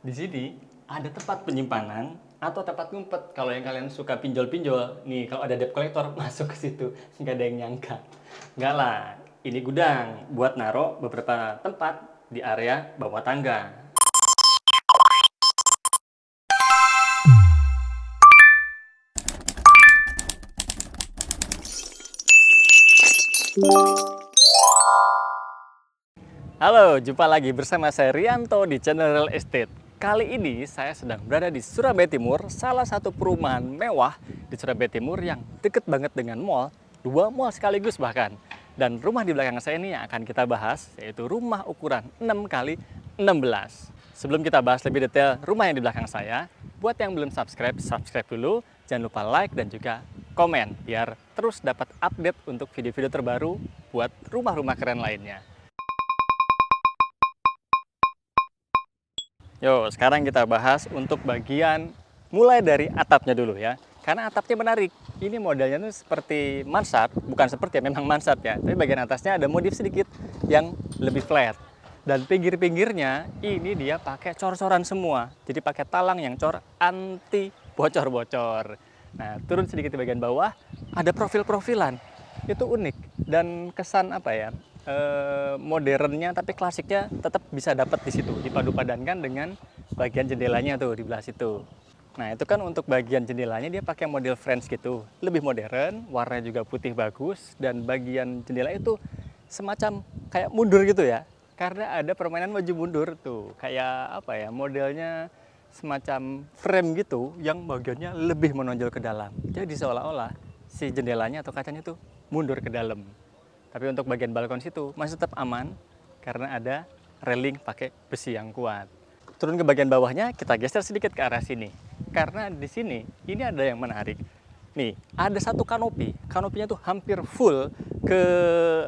Di sini ada tempat penyimpanan atau tempat ngumpet. Kalau yang kalian suka pinjol-pinjol, nih kalau ada debt collector masuk ke situ, nggak ada yang nyangka. Nggak lah, ini gudang buat naruh beberapa tempat di area bawah tangga. Halo, jumpa lagi bersama saya Rianto di channel Real Estate. Kali ini saya sedang berada di Surabaya Timur, salah satu perumahan mewah di Surabaya Timur yang deket banget dengan mall, 2 mall sekaligus bahkan. Dan rumah di belakang saya ini yang akan kita bahas, yaitu rumah ukuran 6 kali 16. Sebelum kita bahas lebih detail rumah yang di belakang saya, buat yang belum subscribe, subscribe dulu. Jangan lupa like dan juga komen, biar terus dapat update untuk video-video terbaru buat rumah-rumah keren lainnya. Yo, sekarang kita bahas untuk bagian mulai dari atapnya dulu ya. Karena atapnya menarik. Ini modelnya tuh seperti mansard, bukan seperti ya, memang mansard ya. Tapi bagian atasnya ada modif sedikit yang lebih flat. Dan pinggir-pinggirnya ini dia pakai cor-coran semua. Jadi pakai talang yang cor anti bocor-bocor. Nah, turun sedikit di bagian bawah, ada profil-profilan. Itu unik dan kesan apa ya? Modernnya tapi klasiknya tetap bisa dapat di situ, dipadu-padankan dengan bagian jendelanya tuh di belah situ. Nah, itu kan untuk bagian jendelanya dia pakai model French gitu, lebih modern, warnanya juga putih bagus, dan bagian jendela itu semacam kayak mundur gitu ya, karena ada permainan maju mundur tuh, kayak apa ya, modelnya semacam frame gitu yang bagiannya lebih menonjol ke dalam. Jadi seolah-olah si jendelanya atau kacanya itu mundur ke dalam. Tapi untuk bagian balkon situ masih tetap aman karena ada railing pakai besi yang kuat. Turun ke bagian bawahnya, kita geser sedikit ke arah sini. Karena di sini ini ada yang menarik. Nih, ada satu kanopi. Kanopinya tuh hampir full ke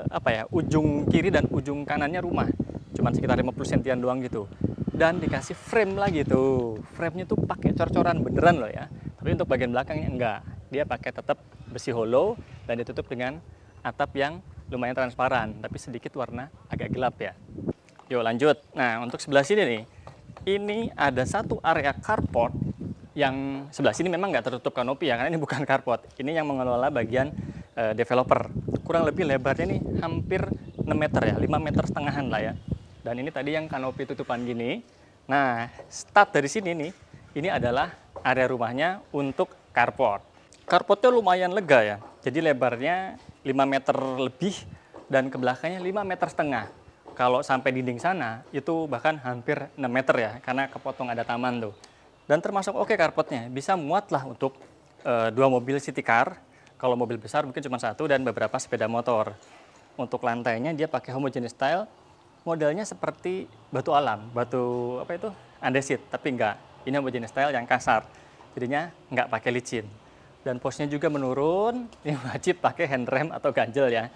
apa ya, ujung kiri dan ujung kanannya rumah. Cuman sekitar 50 sentian doang gitu. Dan dikasih frame lagi tuh. Frame-nya tuh pakai cor-coran beneran loh ya. Tapi untuk bagian belakangnya enggak. Dia pakai tetap besi hollow dan ditutup dengan atap yang lumayan transparan, tapi sedikit warna agak gelap ya. Yuk lanjut. Nah, untuk sebelah sini nih, ini ada satu area carport yang sebelah sini memang nggak tertutup kanopi ya, karena ini bukan carport. Ini yang mengelola bagian developer. Kurang lebih lebarnya nih hampir 6 meter ya, 5 meter setengahan lah ya. Dan ini tadi yang kanopi tutupan gini. Nah, start dari sini nih, ini adalah area rumahnya untuk carport. Carportnya lumayan lega ya, jadi lebarnya 5 meter lebih dan ke belakangnya 5 meter setengah. Kalau sampai dinding sana itu bahkan hampir 6 meter ya, karena kepotong ada taman tuh. Dan termasuk oke carportnya, bisa muat lah untuk 2 mobil city car. Kalau mobil besar mungkin cuma 1 dan beberapa sepeda motor. Untuk lantainya dia pakai homogeneous style, modelnya seperti batu alam, batu apa itu, andesit, tapi enggak. Ini homogeneous style yang kasar, jadinya enggak pakai licin. Dan posnya juga menurun, ini wajib pakai handrem atau ganjel ya.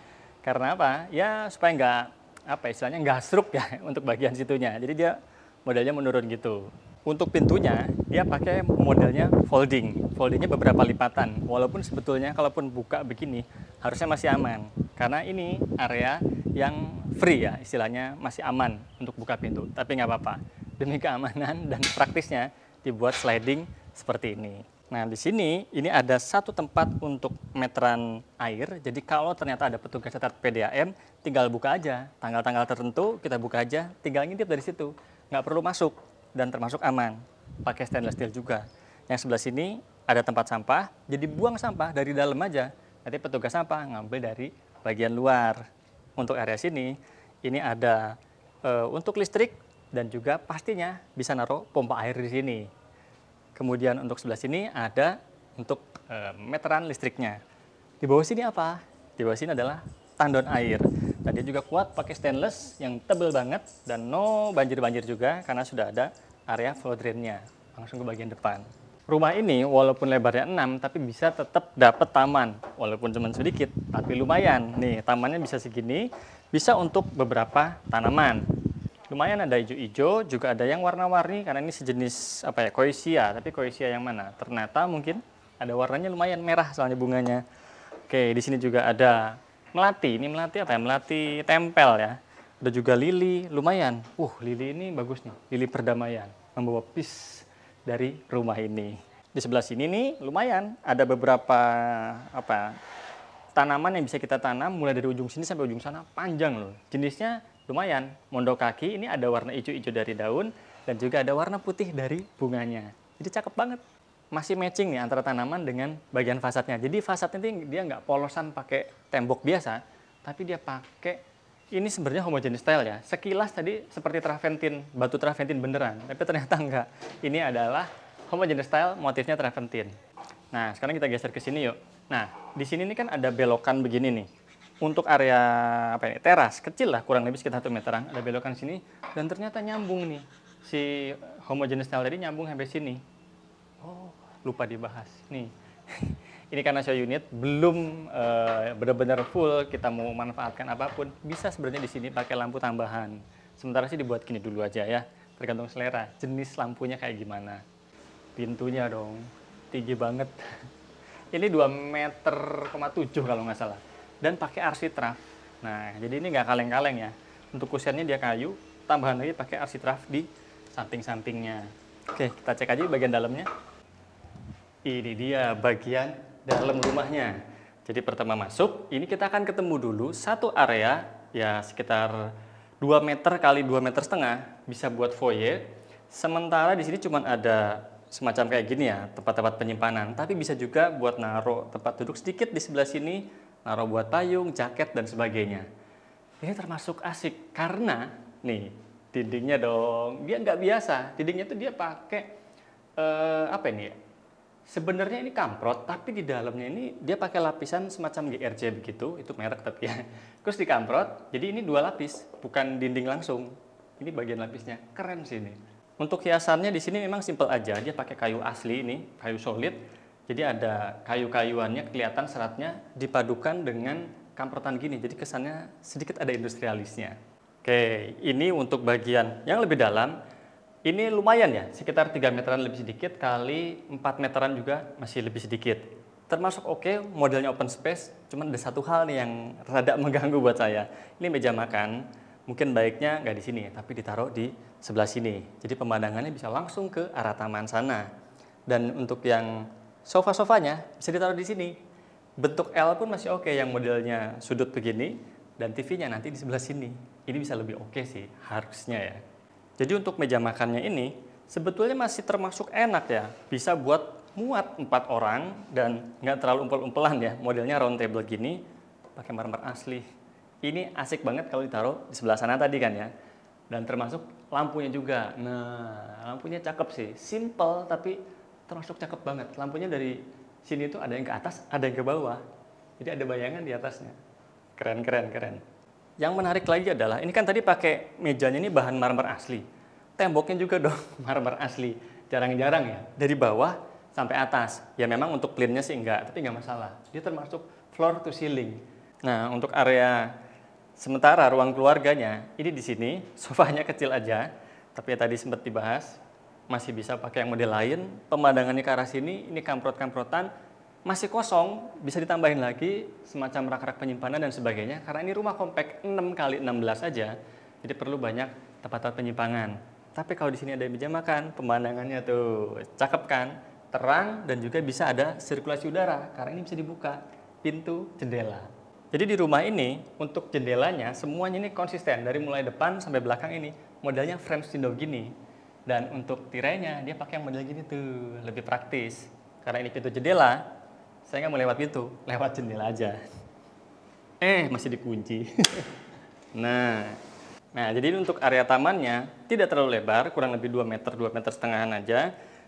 Karena apa? Ya supaya nggak, apa istilahnya, nggak stroke ya untuk bagian situnya. Jadi dia modelnya menurun gitu. Untuk pintunya, dia pakai modelnya folding. Foldingnya beberapa lipatan. Walaupun sebetulnya kalaupun buka begini, harusnya masih aman. Karena ini area yang free ya, istilahnya masih aman untuk buka pintu. Tapi nggak apa-apa. Demi keamanan dan praktisnya, dibuat sliding seperti ini. Nah, di sini ini ada satu tempat untuk meteran air. Jadi kalau ternyata ada petugas catat PDAM, tinggal buka aja. Tanggal-tanggal tertentu kita buka aja, tinggal ngintip dari situ. Nggak perlu masuk dan termasuk aman. Pakai stainless steel juga. Yang sebelah sini ada tempat sampah, jadi buang sampah dari dalam aja. Nanti petugas sampah ngambil dari bagian luar. Untuk area sini, ini ada untuk listrik dan juga pastinya bisa naruh pompa air di sini. Kemudian untuk sebelah sini ada untuk meteran listriknya. Di bawah sini apa? Di bawah sini adalah tandon air. Dan dia juga kuat pakai stainless yang tebal banget dan no banjir-banjir juga karena sudah ada area flow drain-nya. Langsung ke bagian depan. Rumah ini walaupun lebarnya 6 tapi bisa tetap dapat taman. Walaupun cuma sedikit tapi lumayan. Nih, tamannya bisa segini, bisa untuk beberapa tanaman. Lumayan ada hijau-hijau, juga ada yang warna-warni karena ini sejenis apa ya, koisia, tapi koisia yang mana? Ternata mungkin ada warnanya lumayan merah soalnya bunganya. Oke, di sini juga ada melati. Ini melati apa ya? Melati tempel ya. Ada juga lili, lumayan. Lili ini bagus nih, lili perdamaian. membawa peace dari rumah ini. Di sebelah sini nih lumayan ada beberapa tanaman yang bisa kita tanam mulai dari ujung sini sampai ujung sana, panjang loh. Jenisnya lumayan. Mondok kaki ini ada warna hijau-hijau dari daun dan juga ada warna putih dari bunganya. Jadi cakep banget. Masih matching nih antara tanaman dengan bagian fasadnya. Jadi fasadnya dia nggak polosan pakai tembok biasa, tapi dia pakai ini sebenarnya homogeneous style ya. Sekilas tadi seperti travertin, batu travertin beneran, tapi ternyata enggak. Ini adalah homogeneous style, motifnya travertin. Nah, sekarang kita geser ke sini yuk. Nah, di sini nih kan ada belokan begini nih. Untuk area teras kecil lah, kurang lebih sekitar 1 meteran, ada belokan sini dan ternyata nyambung nih. Si homogeneous style tadi nyambung sampai sini. Oh, lupa dibahas nih. Ini karena show unit belum benar-benar full, kita mau manfaatkan apapun bisa sebenarnya di sini pakai lampu tambahan. Sementara sih dibuat gini dulu aja ya, tergantung selera. Jenis lampunya kayak gimana. Pintunya dong, tinggi banget. Ini 2,7 meter kalau nggak salah. Dan pakai architrave. Nah, jadi ini nggak kaleng-kaleng ya. Untuk kusennya dia kayu, tambahan lagi pakai architrave di samping-sampingnya. Oke, kita cek aja bagian dalamnya. Ini dia bagian dalam rumahnya. Jadi pertama masuk, ini kita akan ketemu dulu satu area ya sekitar 2 meter kali 2,5 meter, bisa buat foyer. Sementara di sini cuma ada semacam kayak gini ya, tempat-tempat penyimpanan. Tapi bisa juga buat naruh tempat duduk sedikit di sebelah sini, naruh buat payung, jaket dan sebagainya. Ini termasuk asik karena nih dindingnya dong, dia nggak biasa. Dindingnya tuh dia pakai apa ini ya? Sebenarnya ini kamprot, tapi di dalamnya ini dia pakai lapisan semacam GRC begitu, itu merek tapi ya. Terus dikamprot, jadi ini 2 lapis, bukan dinding langsung. Ini bagian lapisnya, keren sih ini. Untuk hiasannya di sini memang simple aja, dia pakai kayu asli ini, kayu solid. Jadi ada kayu-kayuannya, kelihatan seratnya dipadukan dengan kamprotan gini, jadi kesannya sedikit ada industrialisnya. Oke, ini untuk bagian yang lebih dalam. Ini lumayan ya, sekitar 3 meteran lebih sedikit kali 4 meteran juga masih lebih sedikit. Termasuk oke, modelnya open space, cuman ada satu hal nih yang rada mengganggu buat saya. Ini meja makan, mungkin baiknya nggak di sini, tapi ditaruh di sebelah sini. Jadi pemandangannya bisa langsung ke arah taman sana. Dan untuk yang sofa-sofanya bisa ditaruh di sini. Bentuk L pun masih oke, yang modelnya sudut begini, dan TV-nya nanti di sebelah sini. Ini bisa lebih oke sih, harusnya ya. Jadi untuk meja makannya ini sebetulnya masih termasuk enak ya. Bisa buat muat 4 orang dan nggak terlalu umpel-umpelan ya. Modelnya round table gini, pakai marmer asli. Ini asik banget kalau ditaruh di sebelah sana tadi kan ya. Dan termasuk lampunya juga. Nah, lampunya cakep sih. Simple tapi termasuk cakep banget. Lampunya dari sini tuh ada yang ke atas, ada yang ke bawah. Jadi ada bayangan di atasnya. Keren, keren, keren. Yang menarik lagi adalah, ini kan tadi pakai mejanya ini bahan marmer asli. Temboknya juga dong marmer asli. Jarang-jarang ya, dari bawah sampai atas. Ya memang untuk plainnya sih enggak, tapi enggak masalah. Dia termasuk floor to ceiling. Nah, untuk area sementara ruang keluarganya, ini di sini, sofanya kecil aja. Tapi ya tadi sempat dibahas, masih bisa pakai yang model lain. Pemandangannya ke arah sini, ini kamprot-kamprotan. Masih kosong, bisa ditambahin lagi semacam rak-rak penyimpanan dan sebagainya karena ini rumah kompak 6 kali 16 aja, jadi perlu banyak tempat-tempat penyimpanan. Tapi kalau di sini ada meja makan, pemandangannya tuh cakep kan, terang dan juga bisa ada sirkulasi udara karena ini bisa dibuka pintu jendela. Jadi di rumah ini untuk jendelanya semuanya ini konsisten dari mulai depan sampai belakang ini modelnya French window gini, dan untuk tirainya dia pakai yang model gini tuh, lebih praktis karena ini pintu jendela. Saya nggak mau lewat pintu, lewat jendela aja. Masih dikunci. Nah, jadi untuk area tamannya tidak terlalu lebar, kurang lebih 2 meter, 2,5 meter aja.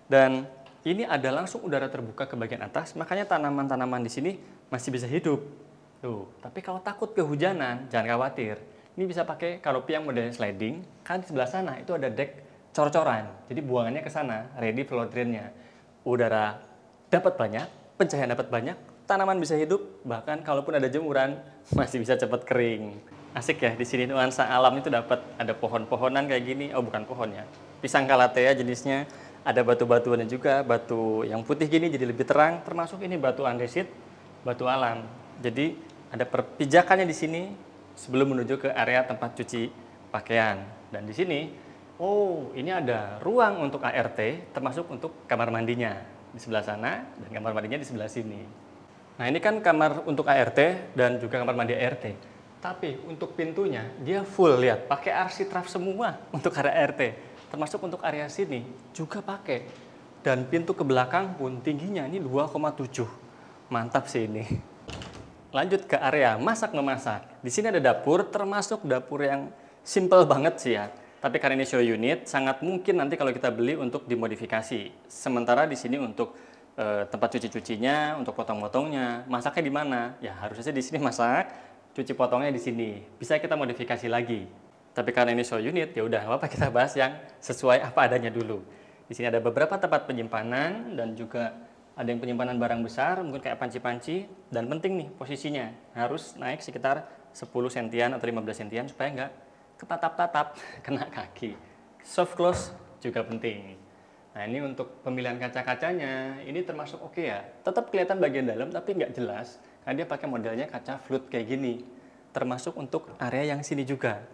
Dan ini ada langsung udara terbuka ke bagian atas, makanya tanaman-tanaman di sini masih bisa hidup. Tuh, tapi kalau takut kehujanan, jangan khawatir. Ini bisa pakai kanopi yang modelnya sliding, kan di sebelah sana itu ada deck cor-coran. Jadi buangannya ke sana, ready floor drain-nya. Udara dapat banyak, pencahayaan dapat banyak, tanaman bisa hidup, bahkan kalaupun ada jemuran masih bisa cepat kering. Asik ya, di sini nuansa alam itu dapat, ada pohon-pohonan kayak gini. Oh, bukan pohon ya, pisang calathea jenisnya. Ada batu-batuannya juga, batu yang putih gini jadi lebih terang, termasuk ini batu andesit, batu alam. Jadi ada perpijakannya di sini sebelum menuju ke area tempat cuci pakaian. Dan di sini Oh, ini ada ruang untuk ART, termasuk untuk kamar mandinya di sebelah sana dan kamar mandinya di sebelah sini. Nah, ini kan kamar untuk ART dan juga kamar mandi ART. Tapi untuk pintunya dia full, lihat, pakai arsitraf semua untuk area ART, termasuk untuk area sini juga pakai. Dan pintu ke belakang pun tingginya ini 2,7. Mantap sih ini. Lanjut ke area masak memasak. Di sini ada dapur, termasuk dapur yang simple banget sih ya. Tapi karena ini show unit, sangat mungkin nanti kalau kita beli untuk dimodifikasi. Sementara di sini untuk tempat cuci-cucinya, untuk potong-potongnya, masaknya di mana? Ya harusnya di sini masak, cuci potongnya di sini. Bisa kita modifikasi lagi. Tapi karena ini show unit, ya udah, apa kita bahas yang sesuai apa adanya dulu. Di sini ada beberapa tempat penyimpanan dan juga ada yang penyimpanan barang besar, mungkin kayak panci-panci. Dan penting nih posisinya, harus naik sekitar 10 sentian atau 15 sentian supaya nggak ketatap-tatap, kena kaki. Soft close juga penting. Nah, ini untuk pemilihan kaca-kacanya, ini termasuk oke ya. Tetap kelihatan bagian dalam tapi nggak jelas, karena dia pakai modelnya kaca flut kayak gini. Termasuk untuk area yang sini juga.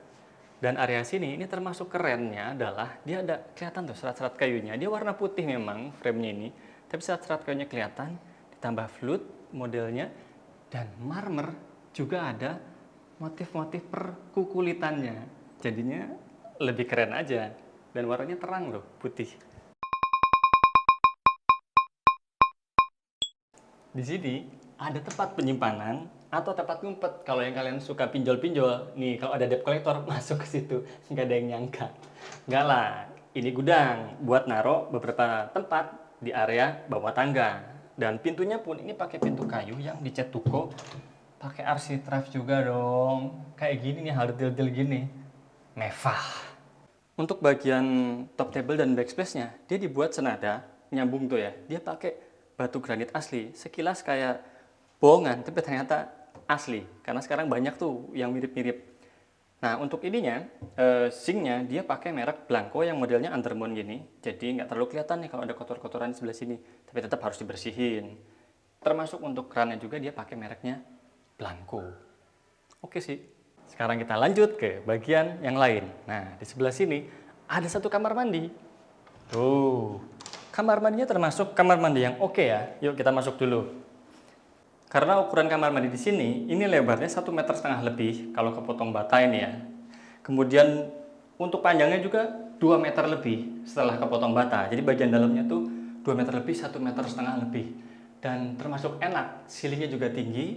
Dan area sini, ini termasuk kerennya adalah, dia ada kelihatan tuh serat-serat kayunya. Dia warna putih memang framenya ini, tapi serat-serat kayunya kelihatan, ditambah flut modelnya, dan marmer juga ada motif-motif perkukulitannya. Jadinya lebih keren aja, dan warnanya terang loh, putih. Di sini ada tempat penyimpanan atau tempat ngumpet. Kalau yang kalian suka pinjol-pinjol, nih kalau ada debt collector masuk ke situ, nggak ada yang nyangka. Nggak lah, ini gudang buat naro beberapa tempat di area bawah tangga. Dan pintunya pun ini pakai pintu kayu yang dicat tuko, pakai arsitraf juga dong. Kayak gini nih, hal detail-detail gini. Mewah. Untuk bagian top table dan backsplash-nya, dia dibuat senada, nyambung tuh ya. Dia pakai batu granit asli, sekilas kayak bohongan, tapi ternyata asli. Karena sekarang banyak tuh yang mirip-mirip. Nah, untuk ininya, sinknya dia pakai merek Blanco yang modelnya undermount gini. Jadi nggak terlalu kelihatan nih kalau ada kotor-kotoran di sebelah sini. Tapi tetap harus dibersihin. Termasuk untuk kerannya juga dia pakai mereknya Blanco. Oke sih. Sekarang kita lanjut ke bagian yang lain. Nah, di sebelah sini ada satu kamar mandi. Tuh, kamar mandinya termasuk kamar mandi yang oke ya. Yuk kita masuk dulu. Karena ukuran kamar mandi di sini, ini lebarnya 1,5 meter lebih kalau kepotong bata ini ya. Kemudian untuk panjangnya juga 2 meter lebih setelah kepotong bata. Jadi bagian dalamnya tuh 2 meter lebih, 1,5 meter lebih. Dan termasuk enak, ceilingnya juga tinggi.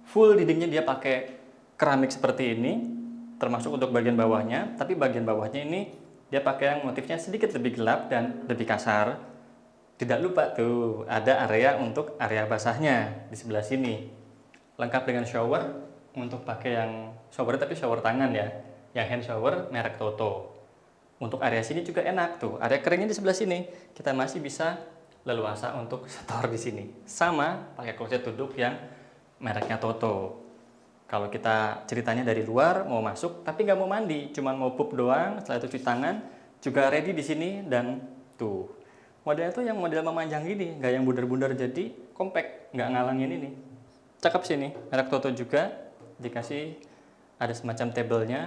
Full dindingnya dia pakai keramik seperti ini, termasuk untuk bagian bawahnya. Tapi bagian bawahnya ini dia pakai yang motifnya sedikit lebih gelap dan lebih kasar. Tidak lupa tuh, ada area untuk area basahnya di sebelah sini. Lengkap dengan shower, untuk pakai yang shower tapi shower tangan ya. Yang hand shower merek Toto. Untuk area sini juga enak tuh, area keringnya di sebelah sini. Kita masih bisa leluasa untuk setor di sini. Sama pakai kloset duduk yang mereknya Toto. Kalau kita ceritanya dari luar mau masuk tapi nggak mau mandi, cuma mau pup doang, setelah itu cuci tangan, juga ready di sini. Dan tuh modelnya tuh yang model memanjang gini, nggak yang bundar-bundar, jadi compact, nggak ngalangin ini. Cakep sih nih, merek Toto juga. Dikasih ada semacam tablenya,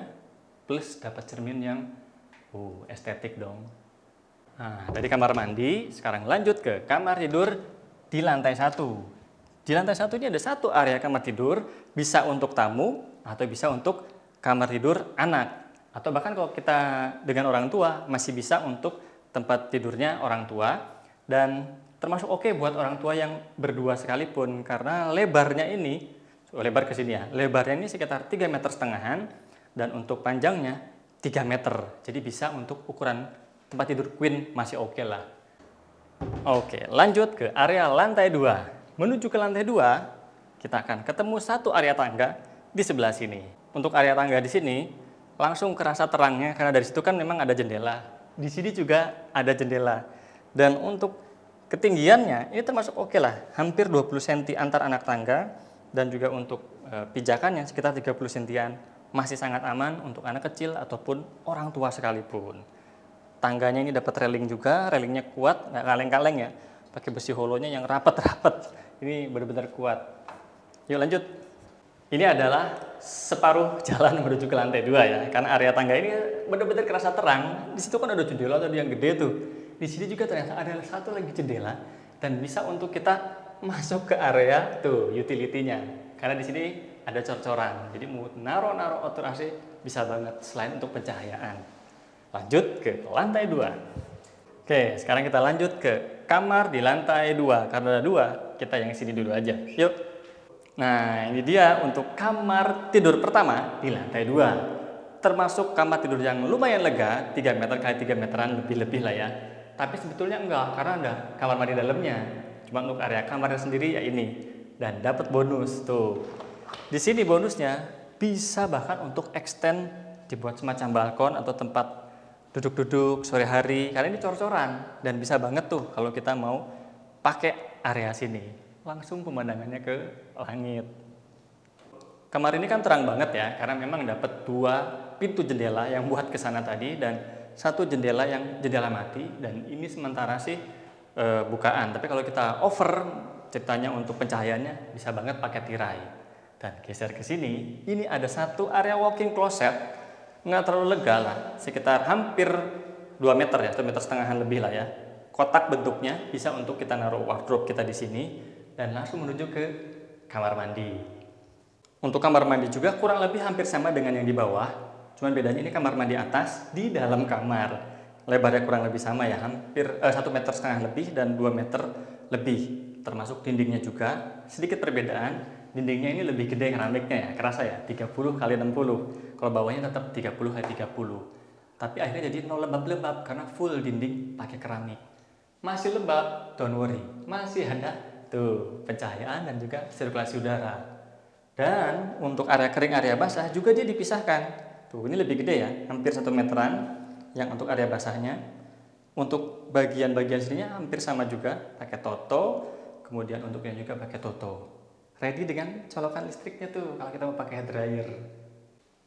plus dapat cermin yang estetik dong. Nah, dari kamar mandi sekarang lanjut ke kamar tidur di lantai 1. Di lantai 1 ini ada satu area kamar tidur, bisa untuk tamu atau bisa untuk kamar tidur anak. Atau bahkan kalau kita dengan orang tua masih bisa untuk tempat tidurnya orang tua. Dan termasuk oke buat orang tua yang berdua sekalipun, karena lebarnya ini, lebar ke sini ya, lebarnya ini sekitar 3,5 meter, dan untuk panjangnya 3 meter. Jadi bisa untuk ukuran tempat tidur queen masih oke lah. Oke, lanjut ke area lantai 2. Menuju ke lantai 2, kita akan ketemu satu area tangga di sebelah sini. Untuk area tangga di sini, langsung kerasa terangnya karena dari situ kan memang ada jendela. Di sini juga ada jendela. Dan untuk ketinggiannya, ini termasuk oke lah. Hampir 20 cm antar anak tangga. Dan juga untuk pijakannya sekitar 30 cm. Masih sangat aman untuk anak kecil ataupun orang tua sekalipun. Tangganya ini dapat railing juga, railingnya kuat, nggak kaleng-kaleng ya. Pakai besi holonya yang rapat-rapat. Ini benar-benar kuat. Yuk lanjut. Ini adalah separuh jalan menuju ke lantai 2 ya. Karena area tangga ini benar-benar kerasa terang. Di situ kan ada jendela tadi yang gede tuh. Di sini juga ternyata ada satu lagi jendela dan bisa untuk kita masuk ke area tuh utility-nya. Karena di sini ada cor-coran. Jadi mau naro-naro outdoor AC bisa banget selain untuk pencahayaan. Lanjut ke lantai 2. Oke, sekarang kita lanjut ke kamar di lantai 2. Karena ada 2, kita yang sini dulu aja. Yuk. Nah, ini dia untuk kamar tidur pertama di lantai 2. Termasuk kamar tidur yang lumayan lega, 3 meter kali 3 meteran lebih-lebih lah ya. Tapi sebetulnya enggak, karena ada kamar mandi dalamnya. Cuma untuk area kamarnya sendiri ya ini. Dan dapat bonus tuh. Di sini bonusnya bisa bahkan untuk extend dibuat semacam balkon atau tempat duduk-duduk sore hari. Karena ini cor-coran dan bisa banget tuh kalau kita mau pakai area sini. Langsung pemandangannya ke langit. Kamar ini kan terang banget ya, karena memang dapat 2 pintu jendela yang buat ke sana tadi dan 1 jendela yang jendela mati dan ini sementara sih bukaan. Tapi kalau kita over ceritanya untuk pencahayaannya bisa banget pakai tirai. Dan geser ke sini, ini ada 1 area walk-in closet, nggak terlalu lega lah, sekitar hampir 2 meter ya, 1,5 meter lebih lah ya. Kotak bentuknya bisa untuk kita naruh wardrobe kita di sini dan langsung menuju ke kamar mandi. Untuk kamar mandi juga kurang lebih hampir sama dengan yang di bawah, cuman bedanya ini kamar mandi atas di dalam kamar. Lebarnya kurang lebih sama ya, hampir 1,5 meter lebih dan 2 meter lebih. Termasuk dindingnya juga sedikit perbedaan. Dindingnya ini lebih gede keramiknya ya, kerasa ya, 30 kali 60. Kalau bawahnya tetap 30 kali 30. Tapi akhirnya jadi no lembab-lembab karena full dinding pakai keramik. Masih lembab, don't worry, masih ada tuh pencahayaan dan juga sirkulasi udara. Dan untuk area kering, area basah juga dia dipisahkan. Tuh, ini lebih gede ya, hampir 1 meteran yang untuk area basahnya. Untuk bagian-bagian sininya hampir sama juga, pakai toto. Kemudian untuk yang juga pakai toto. Ready dengan colokan listriknya tuh kalau kita mau pakai hair dryer.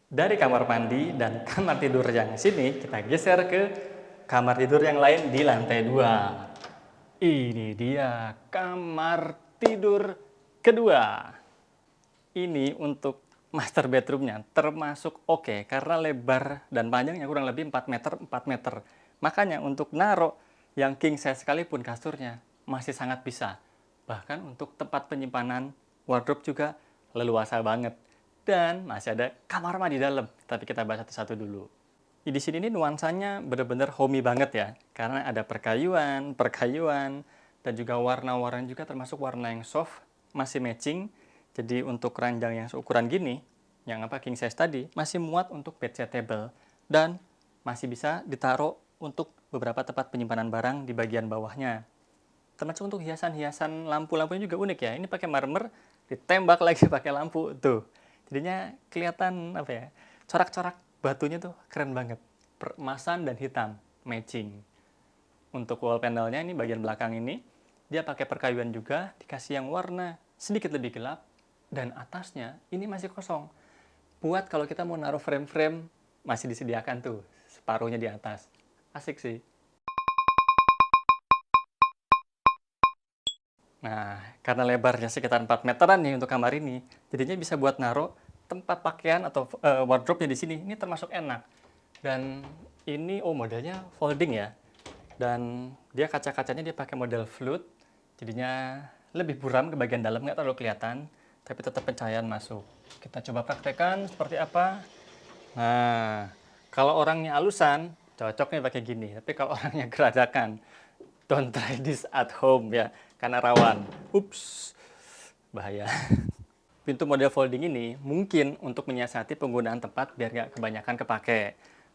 Dari kamar mandi dan kamar tidur yang sini, kita geser ke kamar tidur yang lain di lantai 2. Ini dia kamar tidur kedua. Ini untuk master bedroomnya termasuk oke karena lebar dan panjangnya kurang lebih 4 meter 4 meter. Makanya untuk naro yang king size sekalipun kasurnya masih sangat bisa. Bahkan untuk tempat penyimpanan wardrobe juga leluasa banget. Dan masih ada kamar mandi dalam. Tapi kita bahas satu-satu dulu. Di sini ini nuansanya benar-benar homey banget ya. Karena ada perkayuan, dan juga warna-warna juga termasuk warna yang soft, masih matching. Jadi untuk ranjang yang seukuran gini, yang king size tadi, masih muat untuk bedside table. Dan masih bisa ditaruh untuk beberapa tempat penyimpanan barang di bagian bawahnya. Termasuk untuk hiasan-hiasan lampu-lampunya juga unik ya. Ini pakai marmer, ditembak lagi pakai lampu tuh. Jadinya kelihatan apa ya? Corak-corak batunya tuh keren banget. Peremasan dan hitam matching. Untuk wall panelnya ini bagian belakang ini dia pakai perkayuan juga, dikasih yang warna sedikit lebih gelap dan atasnya ini masih kosong. Buat kalau kita mau naruh frame-frame masih disediakan tuh separuhnya di atas. Asik sih. Nah, karena lebarnya sekitar 4 meteran nih untuk kamar ini, jadinya bisa buat naruh tempat pakaian atau wardrobe-nya di sini. Ini termasuk enak. Dan ini modelnya folding ya. Dan dia kaca-kacanya dia pakai model flood. Jadinya lebih buram ke bagian dalam, nggak terlalu kelihatan, tapi tetap pencahayaan masuk. Kita coba praktekkan seperti apa. Nah, kalau orangnya alusan, cocoknya pakai gini. Tapi kalau orangnya geradakan, don't try this at home ya, karena rawan. Ups, bahaya. Pintu model folding ini mungkin untuk menyiasati penggunaan tempat biar nggak kebanyakan kepake.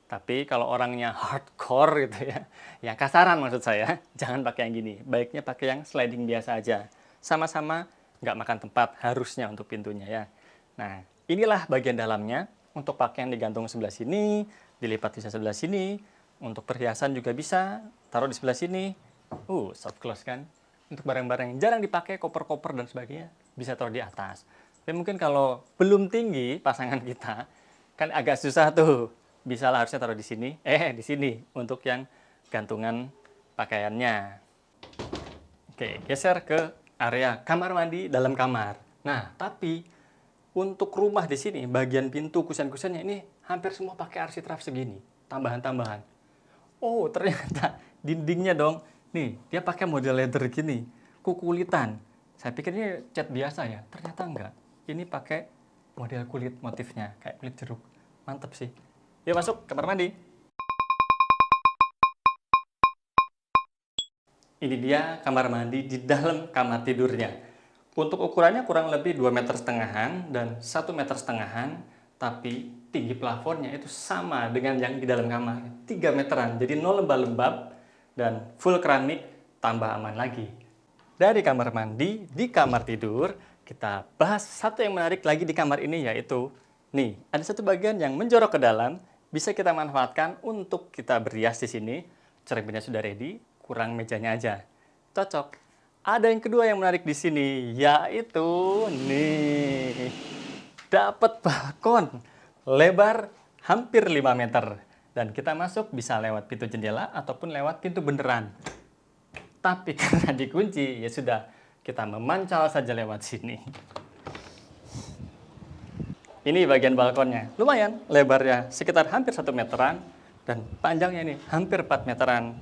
Tapi kalau orangnya hardcore gitu ya, yang kasaran maksud saya, jangan pakai yang gini. Baiknya pakai yang sliding biasa aja. Sama-sama nggak makan tempat harusnya untuk pintunya ya. Nah, inilah bagian dalamnya. Untuk pakaian digantung sebelah sini, dilipat bisa sebelah sini. Untuk perhiasan juga bisa, taruh di sebelah sini. Soft close kan. Untuk barang-barang yang jarang dipakai, koper-koper dan sebagainya, bisa taruh di atas. Tapi mungkin kalau belum tinggi pasangan kita, kan agak susah tuh. Bisa lah harusnya taruh di sini, di sini untuk yang gantungan pakaiannya. Oke, geser ke area kamar mandi dalam kamar. Nah, tapi Untuk rumah di sini, bagian pintu kusen-kusennya ini hampir semua pakai arsitraf segini, tambahan-tambahan. Oh, ternyata dindingnya dong. Nih, dia pakai model leather gini, kukulitan. Saya pikir ini cat biasa ya, ternyata enggak. Ini pakai model kulit motifnya, kayak kulit jeruk. Mantep sih. Yuk masuk kamar mandi. Ini dia kamar mandi di dalam kamar tidurnya. Untuk ukurannya kurang lebih 2,5 meter dan 1,5 meter, tapi tinggi plafonnya itu sama dengan yang di dalam kamar, 3 meteran. Jadi nol lembab-lembab dan full keramik, tambah aman lagi. Dari kamar mandi di kamar tidur, kita bahas satu yang menarik lagi di kamar ini, yaitu nih, ada satu bagian yang menjorok ke dalam, bisa kita manfaatkan untuk kita berias di sini. Cerminnya sudah ready, kurang mejanya aja. Cocok. Ada yang kedua yang menarik di sini, yaitu nih, dapat balkon lebar hampir 5 meter. Dan kita masuk bisa lewat pintu jendela ataupun lewat pintu beneran. Tapi karena dikunci, ya sudah, kita memancal saja lewat sini. Ini bagian balkonnya, lumayan lebarnya sekitar hampir 1 meteran dan panjangnya ini hampir 4 meteran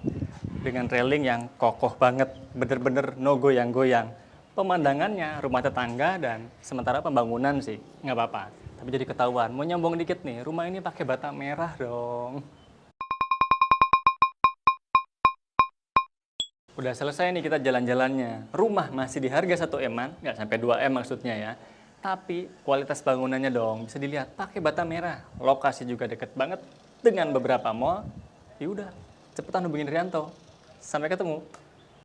dengan railing yang kokoh banget, bener-bener no goyang-goyang. Pemandangannya rumah tetangga dan sementara pembangunan sih nggak apa-apa. Tapi jadi ketahuan, mau nyombong dikit nih, rumah ini pakai bata merah dong. Udah selesai nih kita jalan-jalannya. Rumah masih di harga 1 M-an, nggak sampai 2 M maksudnya ya. Tapi kualitas bangunannya dong, bisa dilihat pakai bata merah. Lokasi juga deket banget dengan beberapa mall. Ya udah, cepetan hubungin Rianto. Sampai ketemu.